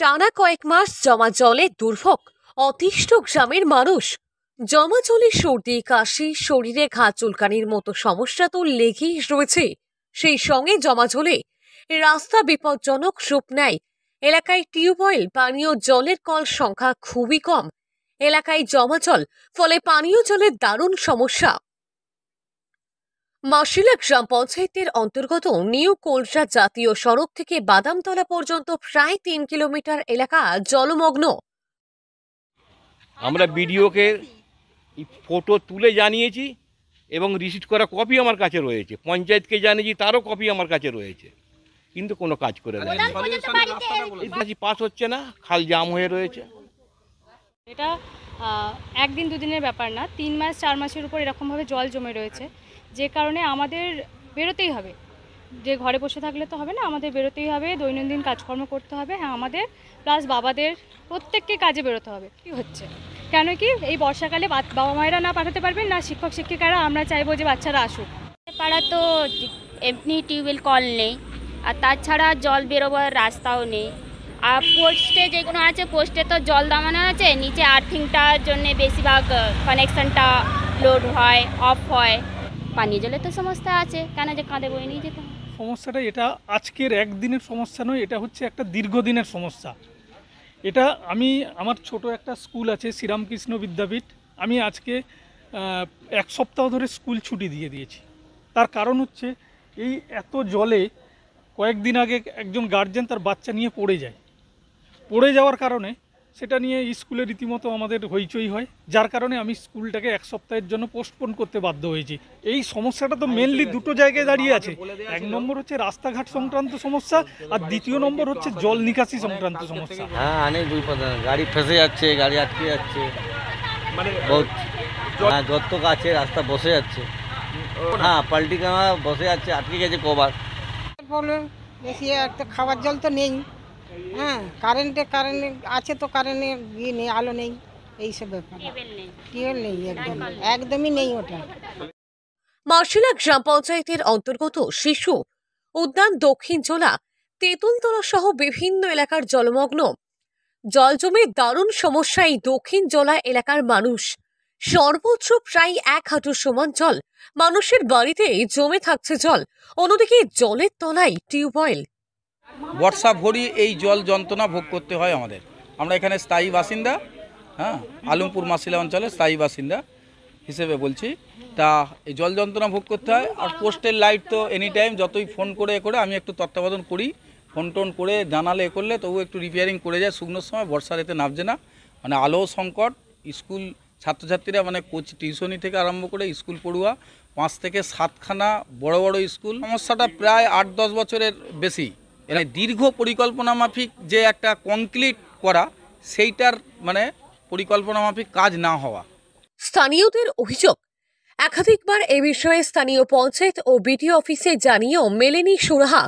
টানা কয়েক মাস জমা জলে দুর্ভোগ অতিষ্ঠ গ্রামের মানুষ। জমা জলে সর্দি কাশি শরীরে ঘা চুলকানির মতো সমস্যা তো লেগেই রয়েছে। সেই সঙ্গে জমা জলে রাস্তা বিপজ্জনক রূপ নেয়। এলাকায় টিউবওয়েল পানীয় জলের কল সংখ্যা খুবই কম। এলাকায় জমা জল, ফলে পানীয় জলের দারুণ সমস্যা। মাসিলা গ্রাম পঞ্চায়েতের অন্তর্গত নিউ কোলসা জাতীয় সড়ক থেকে বাদামতলা পর্যন্ত প্রায় 3 কিলোমিটার এলাকা জলমগ্ন। আমরা বিডিওকে ফটো তুলে জানিয়েছি এবং রিসিভ করা কপি আমার কাছে রয়েছে, পঞ্চায়েতকে জানিয়েছি, তারও কপি আমার কাছে রয়েছে, কিন্তু কোনো কাজ করে দেয়নি। পাস হচ্ছে না, খাল জাম হয়ে রয়েছে। এটা একদিন দুদিনের ব্যাপার না, 3 মাস 4 মাসের উপর এরকমভাবে জল জমে রয়েছে, যে কারণে আমাদের বেরোতেই হবে। যে ঘরে বসে থাকলে তো হবে না, আমাদের বেরোতেই হবে, দৈনন্দিন কাজকর্ম করতে হবে। হ্যাঁ, আমাদের প্লাস বাবাদের প্রত্যেককে কাজে বেরোতে হবে। কী হচ্ছে কেন কি এই বর্ষাকালে বাবা মায়েরা না পাঠাতে পারবেন, না শিক্ষক শিক্ষিকারা। আমরা চাইবো যে বাচ্চারা আসুক। পাড়া তো এমনি টিউবওয়েল কল নেই, আর তাছাড়া জল বেরোবার রাস্তাও নেই। আর পোস্টে যেগুলো আছে, পোস্টে তো জল দামানো আছে, নিচে আর্থিংটার জন্য বেশিরভাগ কানেকশানটা লোড হয়, অফ হয়। পানীয় জলের তো সমস্যা আছে, কেন যে কাঁধে বয়ে নিয়ে যেতে। সমস্যাটা এটা আজকের একদিনের সমস্যা নয়, এটা হচ্ছে একটা দীর্ঘদিনের সমস্যা। এটা আমার ছোট একটা স্কুল আছে, শ্রীরামকৃষ্ণ বিদ্যাপীঠ। আমি আজকে 1 সপ্তাহ ধরে স্কুল ছুটি দিয়ে দিয়েছি। তার কারণ হচ্ছে এই এত জলে কয়েকদিন আগে একজন গার্জেন তার বাচ্চা নিয়ে পড়ে যাওয়ার কারণে সেটা নিয়ে স্কুলে রীতিমতো আমাদের হইচই হয়, যার কারণে আমি স্কুলটাকে 1 সপ্তাহের জন্য পোস্টপোন করতে বাধ্য হয়েছি। এই সমস্যাটা তো মেনলি দুটো জায়গায় দাঁড়িয়ে আছে। 1 নম্বর হচ্ছে রাস্তাঘাট সংক্রান্ত সমস্যা, আর 2য় নম্বর হচ্ছে জল নিকাশি সংক্রান্ত সমস্যা। হ্যাঁ, অনেক গাড়ি ফেসে যাচ্ছে, গাড়ি আটকে যাচ্ছে, মানে বহুত যত আছে রাস্তা বসে যাচ্ছে। হ্যাঁ, পাল্টি কামা বসে যাচ্ছে, আটকে গেছে কবার। প্রবলেম বেশি, একটা খাবার জল তো নেই। হ্যাঁ, কারেন্ট আছে তো কারেন্টে ইয়ে নেই, আলো নেই, এইসব ব্যাপার। টিউবওয়েল নেই, একদমই নেই ওটা। মাসিলা গ্রাম পঞ্চায়েতের অন্তর্গত শিশু উদ্যান, দক্ষিণ জোলা, তেঁতুলতলা সহ বিভিন্ন এলাকার জলমগ্ন। জল জমে দারুণ সমস্যায় দক্ষিণ জোলা এলাকার মানুষ। সর্বোচ্চ প্রায় 1 হাঁটু সমান জল, মানুষের বাড়িতে জমে থাকছে জল। অন্যদিকে জলের তলায় টিউবওয়েল। বর্ষা ভরি এই জল যন্ত্রণা ভোগ করতে হয় আমাদের। আমরা এখানে স্থায়ী বাসিন্দা, হ্যাঁ, আলমপুর মাসিলা অঞ্চলে স্থায়ী বাসিন্দা হিসেবে বলছি। তা এই জল যন্ত্রণা ভোগ করতে হয়। আর পোস্টের লাইট তো এনি টাইম, যতই ফোন করে আমি একটু তত্ত্বাবধান করি, ফোন টোন করে জানালে করলে তবু একটু রিপেয়ারিং করে যায়। শুকনোর সময় বর্ষার এতে নামছে না, মানে আলো সংকট। স্কুল ছাত্রছাত্রীরা মানে টিউশনি থেকে আরম্ভ করে স্কুল পড়ুয়া 5 থেকে 7খানা বড় বড় স্কুল। সমস্যাটা প্রায় 8-10 বছরের বেশি। এর দীর্ঘ পরিকল্পনা মাফিক যে একটা কংক্রিট করা, সেইটার মানে পরিকল্পনা মাফিক কাজ না হওয়া। স্থানীয়দের অভিযোগ, একাধিকবার এ বিষয়ে স্থানীয় পঞ্চায়েত ও বিডিও অফিসে জানিয়েও মেলেনি সুরাহা।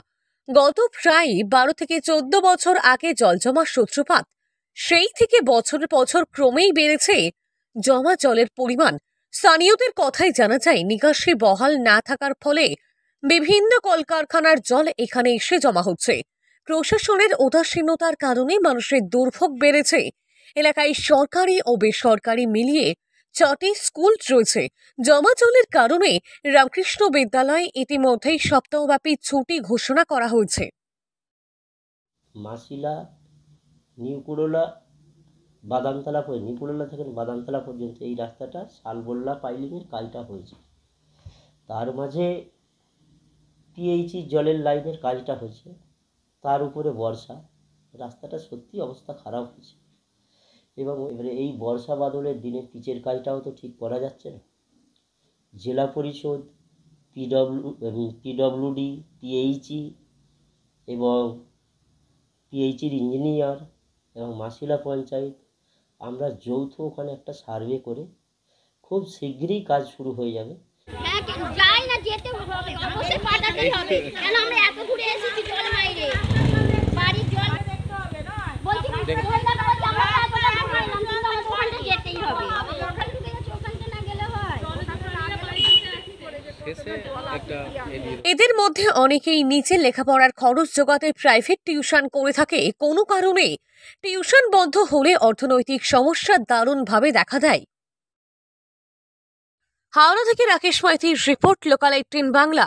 গত প্রায় 12 থেকে 14 বছর আগে জল জমার সূত্রপাত, সেই থেকে বছর বছর ক্রমেই বেড়েছে জমা জলের পরিমাণ। স্থানীয়দের কথাই জানা যায়, নিকাশি বহাল না থাকার ফলে বিভিন্ন কলকারখানার জল এখানে এসে জমা হচ্ছে। প্রশাসনের উদাসীনতার কারণে মানুষের দুর্ভোগ বেড়েছে। এলাকায় সরকারি ও বেসরকারি মিলিয়ে 4টি স্কুল রয়েছে। জমা জলের কারণে রামকৃষ্ণ বিদ্যালয়ে ইতিমধ্যেই সপ্তাহব্যাপী ছুটি ঘোষণা করা হয়েছে। মাসিলা, নিউ কুড়োলা, বাদামতলা, নিউ কুড়োলা থেকে বাদামতলা পর্যন্ত এই রাস্তাটা শালবল্লা পাইলিংয়ের কাজটা হয়েছে। তার মাঝে পিএইচি জলের লাইনের কাজটা হয়েছে, তার উপরে বর্ষা, রাস্তাটা সত্যি অবস্থা খারাপ হয়েছে। এবং এবারে এই বর্ষা বাদলের দিনে পিচের কাজটাও তো ঠিক করা যাচ্ছে না। জেলা পরিষদ, পিডব্লিউডি, পিএইচই এবং পিএইচির ইঞ্জিনিয়ার এবং মাসিলা পঞ্চায়েত, আমরা যৌথ ওখানে একটা সার্ভে করে খুব শীঘ্রই কাজ শুরু হয়ে যাবে। যাই না, যেতে হবে, অবশ্যই পাঠাতেই হবে, কেন আমরা এত ঘুরে এসেছি জল বাইরে, বাড়ির জল দেখতে হবে না, বলছি যেতেই হবে। ওখান থেকে না গেলে হয়। এসে একটা এদের মধ্যে অনেকেই নিচে লেখাপড়ার খরচ জোগাতে প্রাইভেট টিউশন করে থাকে। কোনো কারণে টিউশন বন্ধ হলে অর্থনৈতিক সমস্যা দারুণভাবে দেখা দেয়। হাওড়া থেকে রাকেশ মাইতির রিপোর্ট, লোকাল 18 বাংলা।